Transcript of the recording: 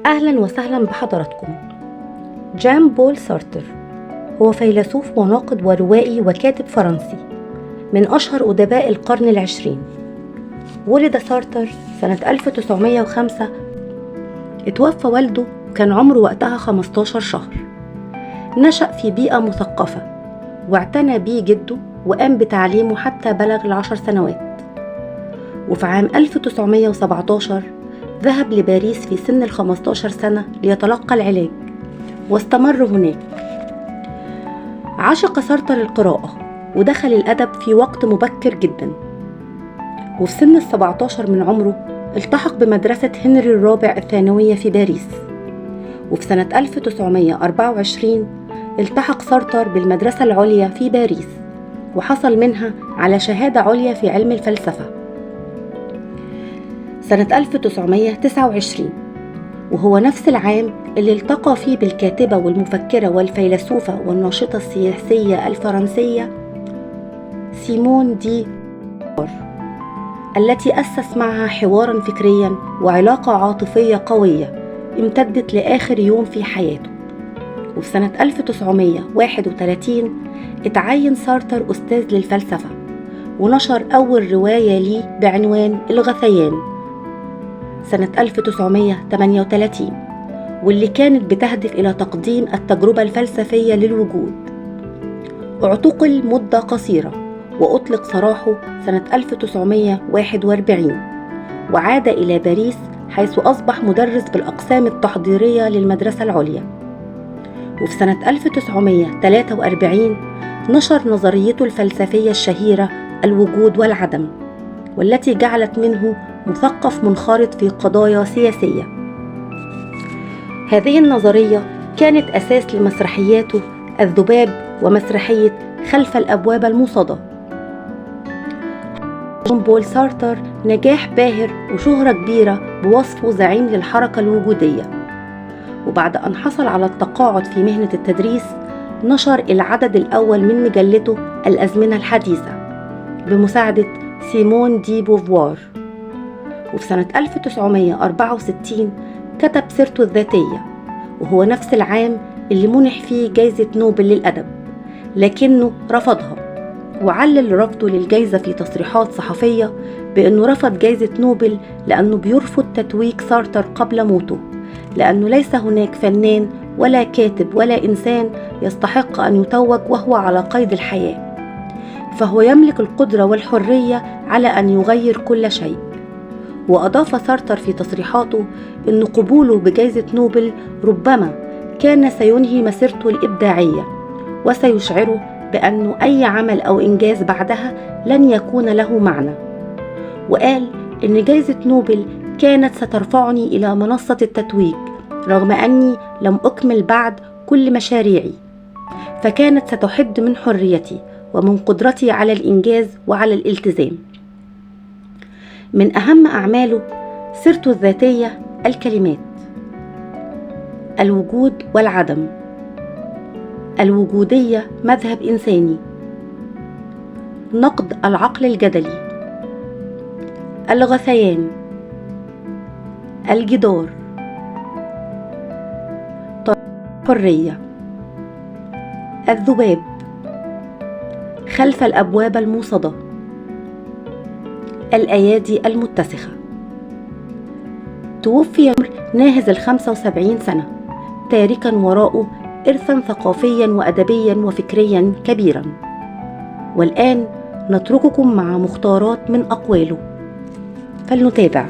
أهلا وسهلا بحضراتكم. جان بول سارتر هو فيلسوف وناقد وروائي وكاتب فرنسي من أشهر أدباء القرن العشرين. ولد سارتر سنة 1905. اتوفى والده كان عمره وقتها 15 شهر. نشأ في بيئة مثقفة واعتنى بيه جده وقام بتعليمه حتى بلغ 10 سنوات. وفي عام 1917 ذهب لباريس في سن 15 سنة ليتلقى العلاج واستمر هناك. عشق سارتر القراءة ودخل الأدب في وقت مبكر جدا، وفي سن 17 من عمره التحق بمدرسة هنري الرابع الثانوية في باريس. وفي سنة 1924 التحق سارتر بالمدرسة العليا في باريس وحصل منها على شهادة عليا في علم الفلسفة. سنة 1929 وهو نفس العام اللي التقى فيه بالكاتبة والمفكرة والفيلسوفة والناشطة السياسية الفرنسية سيمون دي بوفوار، التي أسس معها حوارا فكريا وعلاقة عاطفية قوية امتدت لآخر يوم في حياته. وفي سنة 1931 اتعين سارتر أستاذ للفلسفة ونشر أول رواية ليه بعنوان الغثيان سنة 1938، واللي كانت بتهدف إلى تقديم التجربة الفلسفية للوجود. اعتقل مدة قصيرة وأطلق سراحه سنة 1941 وعاد إلى باريس، حيث أصبح مدرس بالأقسام التحضيرية للمدرسة العليا. وفي سنة 1943 نشر نظريته الفلسفية الشهيرة الوجود والعدم، والتي جعلت منه مثقف منخرط في قضايا سياسية. هذه النظرية كانت أساس لمسرحياته الذباب ومسرحية خلف الأبواب الموصدة. جان بول سارتر نجاح باهر وشهرة كبيرة بوصفه زعيم للحركة الوجودية. وبعد أن حصل على التقاعد في مهنة التدريس نشر العدد الأول من مجلته الأزمنة الحديثة بمساعدة سيمون دي بوفوار. وفي سنة 1964 كتب سيرته الذاتية، وهو نفس العام اللي منح فيه جائزة نوبل للأدب، لكنه رفضها وعلل رفضه للجائزة في تصريحات صحفية بأنه رفض جائزة نوبل لأنه بيرفض تتويج سارتر قبل موته، لأنه ليس هناك فنان ولا كاتب ولا إنسان يستحق أن يتوج وهو على قيد الحياة، فهو يملك القدرة والحرية على أن يغير كل شيء. وأضاف سارتر في تصريحاته أن قبوله بجائزة نوبل ربما كان سينهي مسيرته الإبداعية وسيشعره بأن أي عمل أو إنجاز بعدها لن يكون له معنى. وقال أن جائزة نوبل كانت سترفعني إلى منصة التتويج رغم أني لم أكمل بعد كل مشاريعي، فكانت ستحد من حريتي ومن قدرتي على الإنجاز وعلى الالتزام. من أهم أعماله سيرته الذاتية الكلمات: الوجود والعدم، الوجودية مذهب إنساني، نقد العقل الجدلي، الغثيان، الجدار، حرية، الذباب، خلف الأبواب الموصدة، الأيادي المتسخة. توفي ناهز 75 سنة تاركا وراءه إرثا ثقافيا وأدبيا وفكريا كبيرا. والآن نترككم مع مختارات من أقواله، فلنتابع.